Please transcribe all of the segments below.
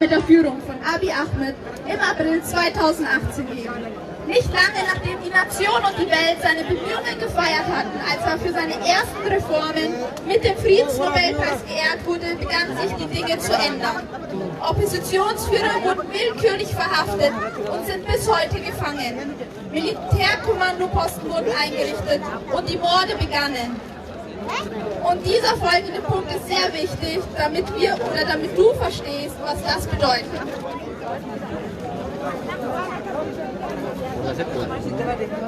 mit der Führung von Abiy Ahmed im April 2018 geben. Nicht lange nachdem die Nation und die Welt seine Bemühungen gefeiert hatten, als er für seine ersten Reformen mit dem Friedensnobelpreis geehrt wurde, begannen sich die Dinge zu ändern. Oppositionsführer wurden willkürlich verhaftet und sind bis heute gefangen. Militärkommandoposten wurden eingerichtet und die Morde begannen. Und dieser folgende Punkt ist sehr wichtig, damit du verstehst, was das bedeutet.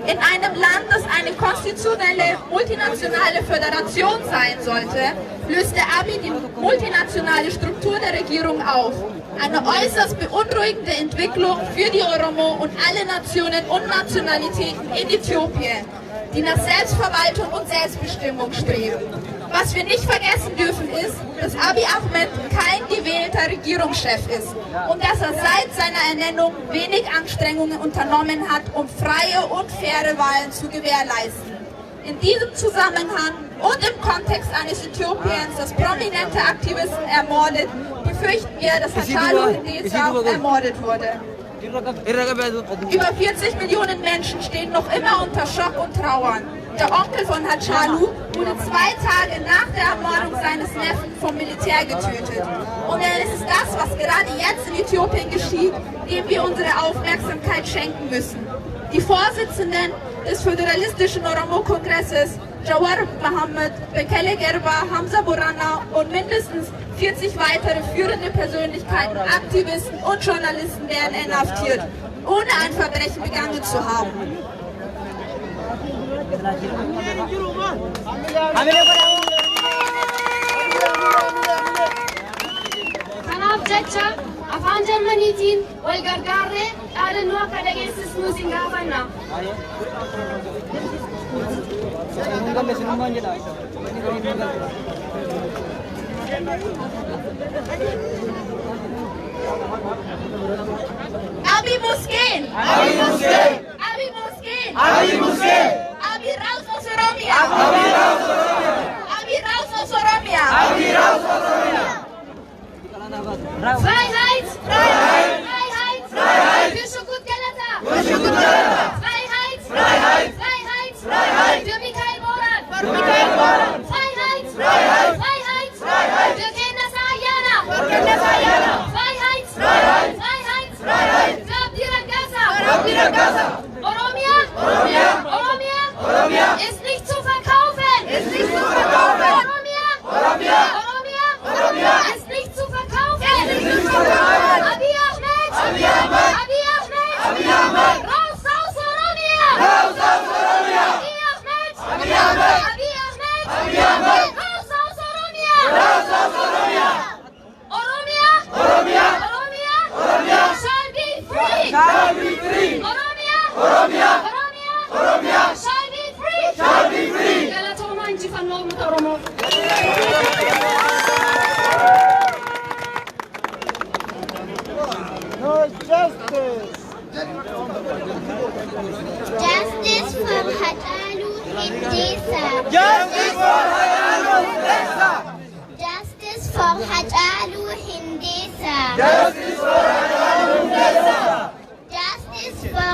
In einem Land, das eine konstitutionelle multinationale Föderation sein sollte, löste Abiy die multinationale Struktur der Regierung auf. Eine äußerst beunruhigende Entwicklung für die Oromo und alle Nationen und Nationalitäten in Äthiopien, die nach Selbstverwaltung und Selbstbestimmung streben. Was wir nicht vergessen dürfen ist, dass Abiy Ahmed kein gewählter Regierungschef ist und dass er seit seiner Ernennung wenig Anstrengungen unternommen hat, um freie und faire Wahlen zu gewährleisten. In diesem Zusammenhang und im Kontext eines Äthiopiens, das prominente Aktivisten ermordet, befürchten wir, dass Hachalu Hundessa ermordet wurde. Über 40 Millionen Menschen stehen noch immer unter Schock und Trauern. Der Onkel von Hachalu wurde 2 Tage nach der Ermordung seines Neffen vom Militär getötet. Und es ist das, was gerade jetzt in Äthiopien geschieht, dem wir unsere Aufmerksamkeit schenken müssen. Die Vorsitzenden des föderalistischen Oromo-Kongresses, Jawar Mohammed, Bekele Gerba, Hamza Borana und mindestens 40 weitere führende Persönlichkeiten, Aktivisten und Journalisten werden inhaftiert, ohne ein Verbrechen begangen zu haben. Kanaaf jecha afaan Jarmaniitiin wal gargaarree dhaadannoo akka dhageessisnu isin gaafanna. Abiy muss gehen! Abiy muss gehen! Abiy muss gehen! Abiy muss gehen! Abiy raus aus Oromia! Abiy raus aus Oromia! Abiy raus aus Oromia! Abiy raus aus Oromia! Freiheit! Freiheit! Freiheit! Freiheit! Für Shukut Galata! Für Shukut Galata! Freiheit! Freiheit! Freiheit! Freiheit! Für Michael Boran! Für Michael Boran! Freiheit! Freiheit! Freiheit! Freiheit! Für Kennas Ayana! Für Kennas Ayana! Freiheit! Freiheit! Freiheit! Freiheit! Für Abdiran Gaza! Für Abdiran Gaza! Oromia! Oromia! Oromia! Oromia! Ist nicht zu verkaufen! Ist nicht zu verkaufen! Oromia! Oromia! Oromia! Oromia! Ist nicht zu verkaufen! Ist nicht zu verkaufen! Abiy Ahmed! Abiy Ahmed! Abiy Ahmed! Abiy Ahmed! Raus aus Oromia! Raus aus Oromia! Abiy Ahmed! Abiy Ahmed! Abiy Ahmed! Abiy Ahmed! Raus aus Oromia! Raus aus Oromia! Oromia! Oromia! Oromia! Oromia! Shall be free! Shall be free! Oromia! Oromia! Oromia! Oromia! Shall be free! Shall be free! Galatooma injifannoo uummata Oromoo. Justice for Hachalu Hundessa. Justice for Hachalu Hundessa! Justice for Hachalu Hundessa. Justice for Hachalu Hundessa! Justice for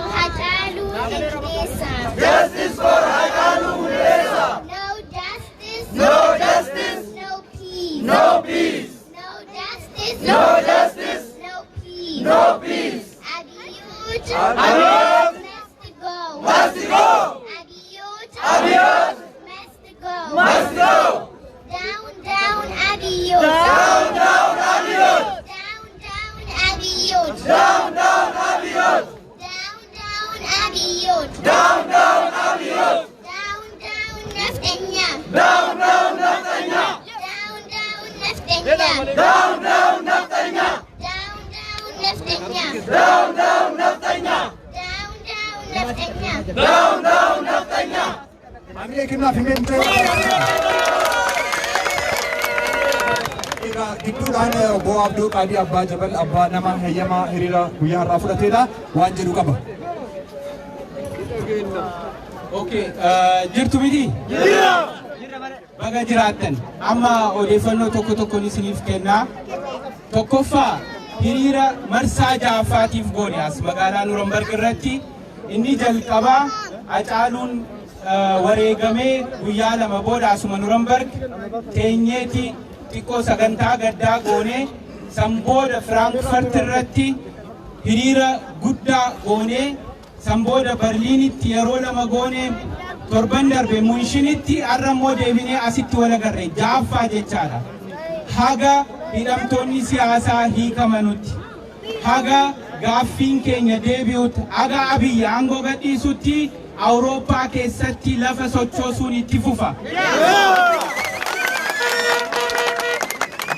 Hachalu Hundessa. Justice for Hachalu Hundessa! No justice. No justice! No peace. No peace! No justice. No justice! No peace. No peace! Abiyut. Abiyut Must go. must go! Abiyut. Abiyut Must go. must go! Down, down, Abiyut. Down, down, Abiyut! Down, down, Abiyut. Down, down, Abiyut! Down, down, Abiyut. Down, down, Abiyut! Down, down, Naftanya. Down, down, Naftanya! Down, down, Naftanya. Down, down, Naftanya! Down, down, Naftanya. Down, down, Naftanya! Down, down, Naftanya. Down, down, Naftanya! Gidduudhaan obbo Abduu Qaadii Abbaa Jabal Abbaa nama hayyamaa hiriira guyyaa har'aa fudhateedha waan jedhu qaba. Okay, jirtu miti? Baga jiraattan amma odeeffannoo tokko tokkoon isiniif kennaa. Tokkoffaa hiriira marsaa ja'affaatiif goone as magaalaa Nuurambarg irratti inni jalqabaa Hacaaluun wareegamee guyyaa lama booda asuma Nuurambarg teenyeeti xiqqoo sagantaa gaddaa goone san booda Firaankifaart irratti hiriira guddaa goone san booda Berliinitti yeroo lama goone torban darbe Munshinitti arrammoo deebinee asitti wal agarre ja'affaa jechaadha. Haga hidhamtoonni siyaasaa hiikamanutti haga gaaffiin keenya deebi'utti haga Abiyyi aangoo gadhiisutti Awurooppaa keessatti lafa sochoosuun itti fufa.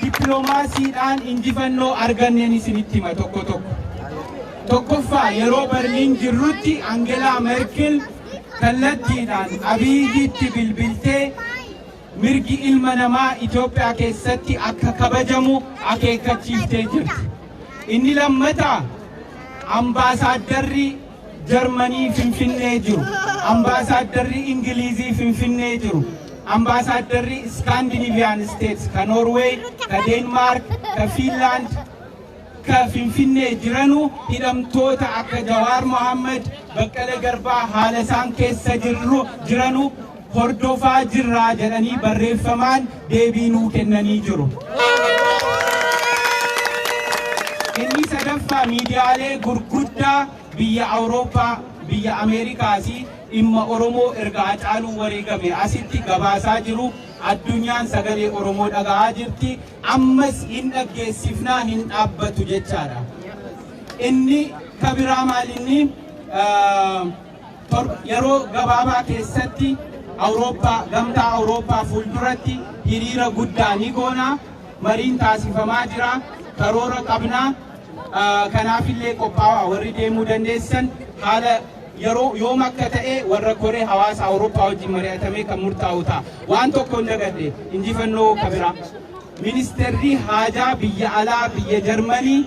Dippiloomaasiidhaan injifannoo arganneen isinitti hima tokko tokko. Tokkoffaa yeroo Berliin jirrutti Angelaa Merkel kallattiidhaan Abiyyitti bilbiltee mirgi ilma namaa Itoophiyaa keessatti akka kabajamu akeekkachiiftee jirti. Inni lammataa ambaasaaddarri Jarmanii Finfinnee jiru, ambaasaaddarri Ingilizii Finfinnee jiru, ambaasaaddarri Scandinavian States ka Norway, ka Denmark, ka Finland, ka Finfinnee jiranu hidhamtoota akka Jawaar Mohaammed, Baqqalee Garbaa haala isaan keessa jiranu hordofaa jirraa jedhanii barreeffamaan deebii nuu kennanii jiru. Inni sadaffaa miidiyaalee gurguddaa biyya Awurooppaa, biyya Ameerikaasi dhimma Oromoo erga Hacaaluu wareegame asitti gabaasaa jiru. Addunyaan sagalee Oromoo dhaga'aa jirti. Ammas hin dhaggeessifnaa hin dhaabbatu jechaadha. Inni kabiraa maalinni yeroo gabaabaa keessatti Awurooppaa gamtaa Awurooppaa fuulduratti hiriira guddaa ni goona. Mariin taasifamaa jira. Karoora qabnaa. Kanaafillee qophaa'aa warri deemuu dandeessan haala yeroo yoom akka ta'e warra koree hawaasa Awurooppaa wajjin mari'atamee kan murtaa'u ta'a. Waan tokko hin dagadne injifannoo kabiraa. Ministeerri haajaa biyya alaa biyya Jarmanii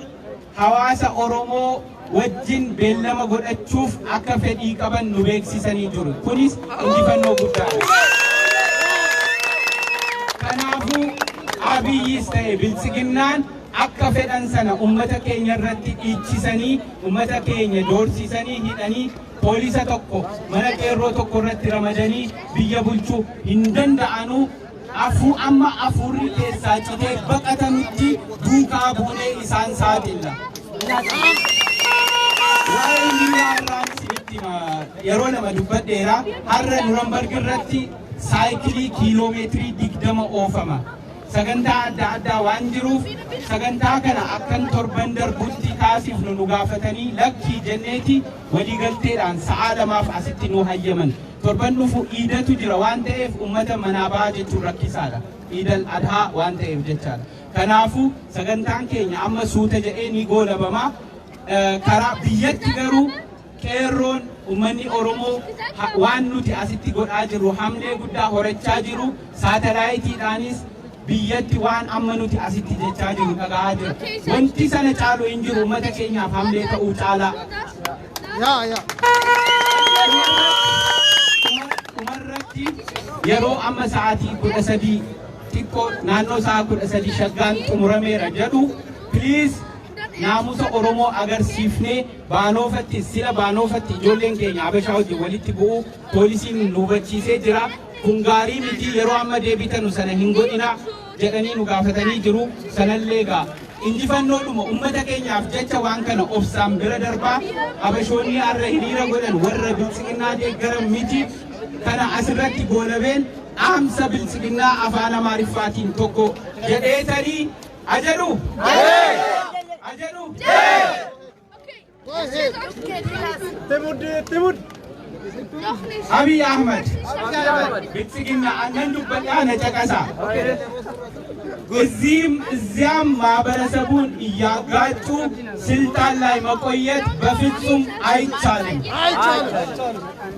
hawaasa Oromoo wajjin beellama godhachuuf akka fedhii qaban nu beeksisanii jiru. Kunis injifannoo guddaadha. Kanaafuu Abiyyis ta'e Biltsiginnaan akka fedhan sana ummata keenya irratti dhiichisanii ummata keenya doorsisanii hidhanii poolisa tokko mana qeerroo tokko irratti ramadanii biyya bulchuu hin danda'anu. Amma afuurri keessaa citee baqatanutti duukaa buunee isaan saaxilla. Yeroo lama dubbadheera har'a Nuurambarg irratti saayikilii kiiloomeetirii 20 oofama. Sagantaa adda addaa waan jiruuf sagantaa kana akkan torban darbutti taasifnu nu gaafatanii lakkii jenneeti waliigalteedhaan sa'a lamaaf asitti nu hayyaman. Torban dhufu iidatu jira waan ta'eef ummata manaa bahaa jechuun rakkisaadha. Iidal adhaa waan ta'eef jechaadha. Kanaafuu sagantaan keenya amma suuta jedhee ni goolabama. Karaa biyyatti garuu qeerroon ummanni Oromoo waan nuti asitti godhaa jirru hamlee guddaa horachaa jiru saatalaayitiidhaanis biyyatti waan amma nuti asitti jechaa jiru dhaga'aa jiru. Wanti sana caalu hin jiru ummata keenyaaf hamlee ta'uu caalaa. Umarratti yeroo amma sa'aatii 13 xiqqoo naannoo sa'a 13 shaggaan xumurameera jedhu please naamusa Oromoo agarsiifnee baanoofatti sila baanoofatti ijoolleen keenya Habashaa wajjin walitti bu'u poolisiin nu hubachiisee jira. Kun gaarii miti yeroo amma deebitanu sana hin godhina jedhanii nu gaafatanii jiru. Sanallee gaa injifannoodhuma ummata keenyaaf jecha waan kana obsaan bira darbaa Habashoonni har'a hiriira godhan warra Biltsiginnaa deeggaran miti. Kana asirratti goolabeen dhaamsa Biltsiginnaa afaan Amaariffaatiin tokko jedheetanii ajalu. Abiy Ahmed Biltsiginnaa annan dubbadhaa na caqasa. እዚያም ማህበረሰቡን እያጋጩ ስልጣን ላይ መቆየት በፍጹም አይቻልም።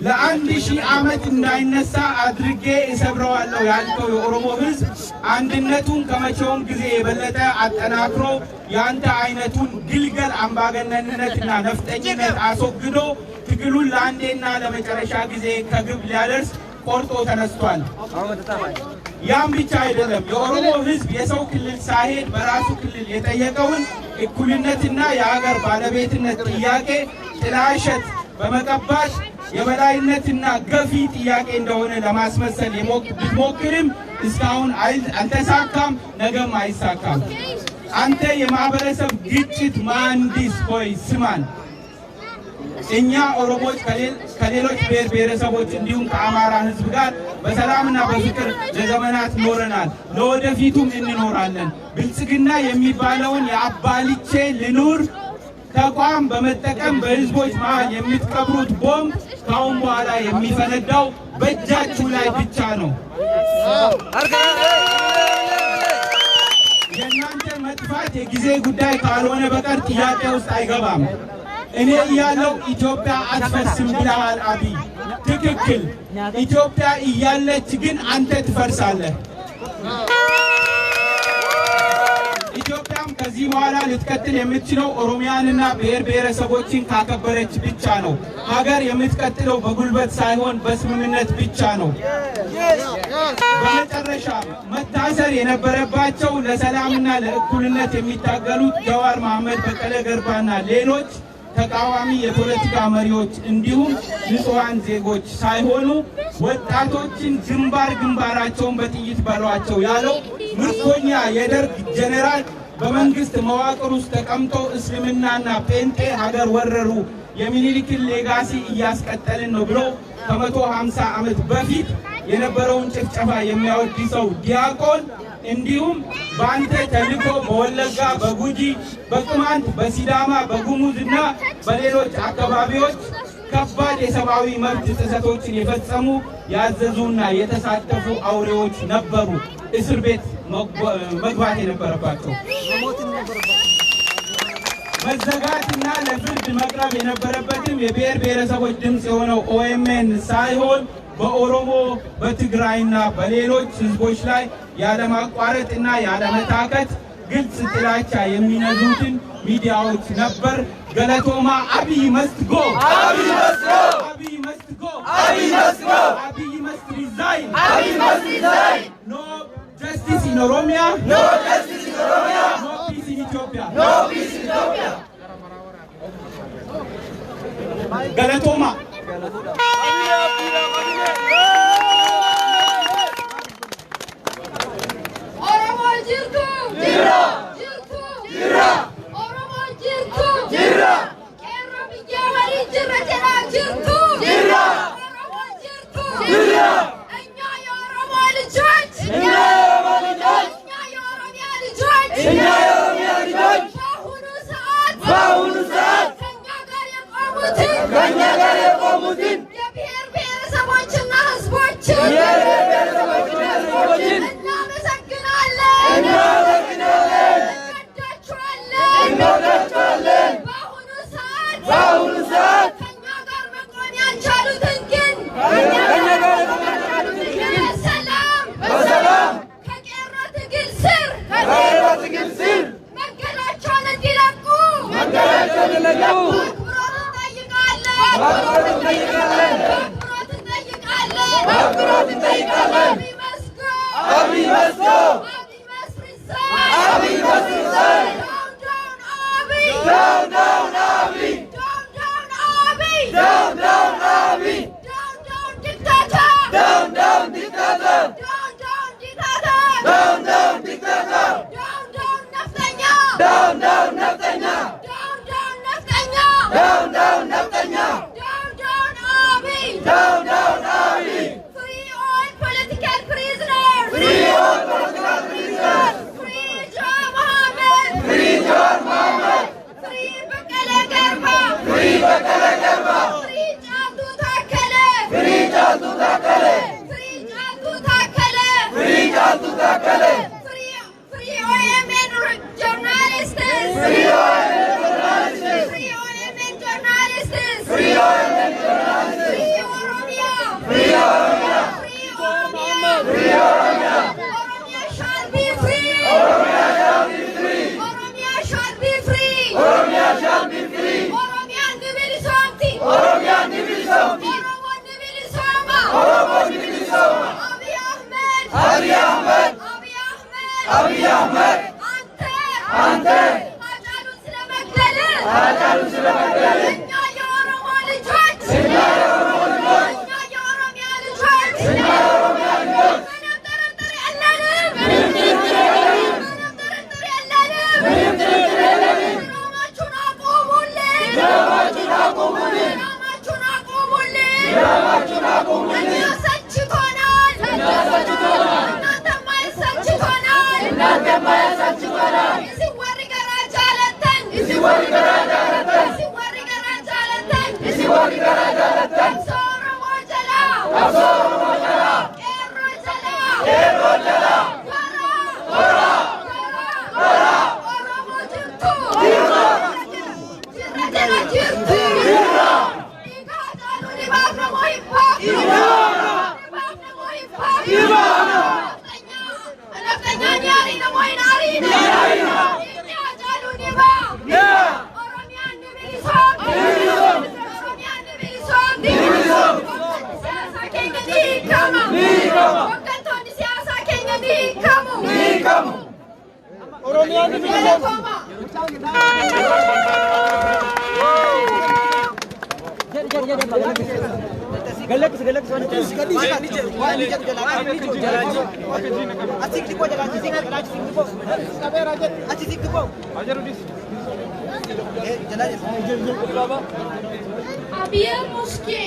ለ1000 ዓመት እንዳይነሳ አድርጌ እሰብረዋለሁ ያልከው የኦሮሞ ሕዝብ አንድነቱን ከመቼውም ጊዜ የበለጠ አጠናክሮ ያንተ አይነቱን ግልገል አምባገነንነትና ነፍጠኝነት አስወግዶ ትግሉን ለአንዴና ለመጨረሻ ጊዜ ከግብ ሊያደርስ ቆርጦ ተነስቷል። ያም ብቻ አይደለም። የኦሮሞ ህዝብ የሰው ክልል ሳይሄድ በራሱ ክልል የጠየቀውን እኩልነትና የሀገር ባለቤትነት ጥያቄ ጥላሸት በመቀባት የበላይነትና ገፊ ጥያቄ እንደሆነ ለማስመሰል ቢሞክርም እስካሁን አልተሳካም፣ ነገም አይሳካም። አንተ የማህበረሰብ ግጭት መሐንዲስ ሆይ ስማን። እኛ ኦሮሞዎች ከሌሎች ብሔር ብሔረሰቦች እንዲሁም ከአማራ ህዝብ ጋር በሰላምና በፍቅር ለዘመናት ኖረናል፣ ለወደፊቱም እንኖራለን። ብልጽግና የሚባለውን የአባልቼ ልኑር ተቋም በመጠቀም በህዝቦች መሃል የምትቀብሩት ቦምብ ካሁን በኋላ የሚፈነዳው በእጃችሁ ላይ ብቻ ነው። የእናንተ መጥፋት የጊዜ ጉዳይ ካልሆነ በቀር ጥያቄ ውስጥ አይገባም። እኔ እያለው ኢትዮጵያ አትፈርስም ብለሃል አብይ። ትክክል። ኢትዮጵያ እያለች ግን አንተ ትፈርሳለህ። ኢትዮጵያም ከዚህ በኋላ ልትቀጥል የምትችለው ኦሮሚያንና ብሔር ብሔረሰቦችን ካከበረች ብቻ ነው። ሀገር የምትቀጥለው በጉልበት ሳይሆን በስምምነት ብቻ ነው። በመጨረሻ መታሰር የነበረባቸው ለሰላምና ለእኩልነት የሚታገሉት ጀዋር መሐመድ፣ በቀለ ገርባና ሌሎች ተቃዋሚ የፖለቲካ መሪዎች እንዲሁም ንጹሃን ዜጎች ሳይሆኑ ወጣቶችን ግንባራቸውን በጥይት በሏቸው ያለው ምርኮኛ የደርግ ጄኔራል በመንግስት መዋቅር ውስጥ ተቀምጦ እስልምናና ጴንጤ ሀገር ወረሩ፣ የሚኒሊክን ሌጋሲ እያስቀጠልን ነው ብሎ ከ150 ዓመት በፊት የነበረውን ጭፍጨፋ የሚያወድሰው ዲያቆን እንዲሁም በአንተ ተልእኮ በወለጋ፣ በጉጂ፣ በቅማንት፣ በሲዳማ፣ በጉሙዝና በሌሎች አካባቢዎች ከባድ የሰብአዊ መብት ጥሰቶችን የፈጸሙ ያዘዙና የተሳተፉ አውሬዎች ነበሩ እስር ቤት መግባት የነበረባቸው። መዘጋትና ለፍርድ መቅረብ የነበረበትም የብሔር ብሔረሰቦች ድምፅ የሆነው ኦኤምኤን ሳይሆን በኦሮሞ በትግራይና በሌሎች ህዝቦች ላይ ያለማቋረጥና ያለመታከት ግልጽ ጥላቻ የሚነዙትን ሚዲያዎች ነበር። ገለቶማ አብይ መስት ጎ፣ አብይ መስት ጎ፣ አብይ መስት ጎ፣ አብይ መስት ጎ፣ አብይ መስት ሪዛይን፣ አብይ መስት ሪዛይን። ኖ ጀስቲስ ኢን ኦሮሚያ፣ ኖ ጀስቲስ ኢን ኦሮሚያ፣ ኖ ፒስ ኢን ኢትዮጵያ፣ ኖ ፒስ ኢን ኢትዮጵያ። ገለቶማ Oromo jirtu, Jirra, jirtu, jirra, Oromo jirtu, jirra, Kerro biyya walii jirra jedhaa jirtu, jirra, Oromo jirtu, jirra. እኛ የኦሮሞ ልጆች፣ እኛ የኦሮሞ ልጆች፣ እኛ የኦሮሚያ ልጆች፣ እኛ የኦሮሚያ ልጆች በአሁኑ ሰዓት በአሁኑ ሰዓት ከእኛ ጋር የቆሙትን ከእኛ ጋር የቆሙትን የብሔር ብሔረሰቦችና ህዝቦችን የብሔር ብሔረሰቦችና ህዝቦችን እናመሰግናለን፣ እናመሰግናለን፣ እንወዳቸዋለን። በአሁኑ በአሁኑ ሰዓት ከእኛ ጋር መቆም ያልቻሉትን ግን በሰላም ከቄሮ ትግል ስር ከቄሮ ትግል ስር መንገዳቸውን እንዲለቁ መንገዳቸውን እንዲለቁ በአክብሮት እንጠይቃለን፣ በአክብሮት እንጠይቃለን፣ በአክብሮት እንጠይቃለን። በአክብሮት እንጠይቃለን። አብይ መስጎ፣ አብይ መስጎ፣ አብይ መስሪሳይ፣ አብይ መስሪሳይ፣ ዳውን አብይ፣ ዳውን ዳውን አብይ፣ ዳውን አብይ፣ ዳውን ዳውን አብይ፣ ዳውን ዲክታተር፣ ዳውን ዳውን ዲክታተር፣ ዳውን ዲክታተር፣ ዳውን ዳውን ዲክታተር፣ ዳውን ነፍጠኛ፣ ዳውን ዳውን ነፍጠኛ፣ ዳውን ነፍጠኛ፣ ዳውን ዳውን ነፍጠኛ፣ ዳውን አብይ፣ ዳውን ዳውን አብይ። free all political prisoners, Free all political prisoners. free Jawar Mohammed, Free Jawar Mohammed. free Baqqala Garba, Free Baqqala Garba. free Jatu Takkale, Free Jatu Takkale. free Jatu Takkale, Free Jatu Takkale. free OMN journalists, Free OMN እኛ የኦሮሞ ልጆች እኛ የኦሮሚያ ልጆች ምንም ጥርጥር የለንም። ምንም ጥርጥር የለንም። ድራማችሁን አቁሙልን። ድራማችሁን አቁሙልን። እኛ ሰችቶናል። እናንተማ ሰችቶናል። Isi warri garaa jaalatan. Oromoo jalaa. Qeerroo jalaa. Oromoo jirtu. Jirra jala jirtu. Dhiigaa jaaluu dhibaaf namoo hin baafnu. Naftanyaa nyaarii namoo hin aariine. Dhiigaa jaaluu dhibaa. Oromiyaan ni bilisoomti. Hooggantoonni siyaasaa keenya ni hiikamu. Oromiyaan ni bilisoomti. Abiye Muske.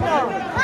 Down,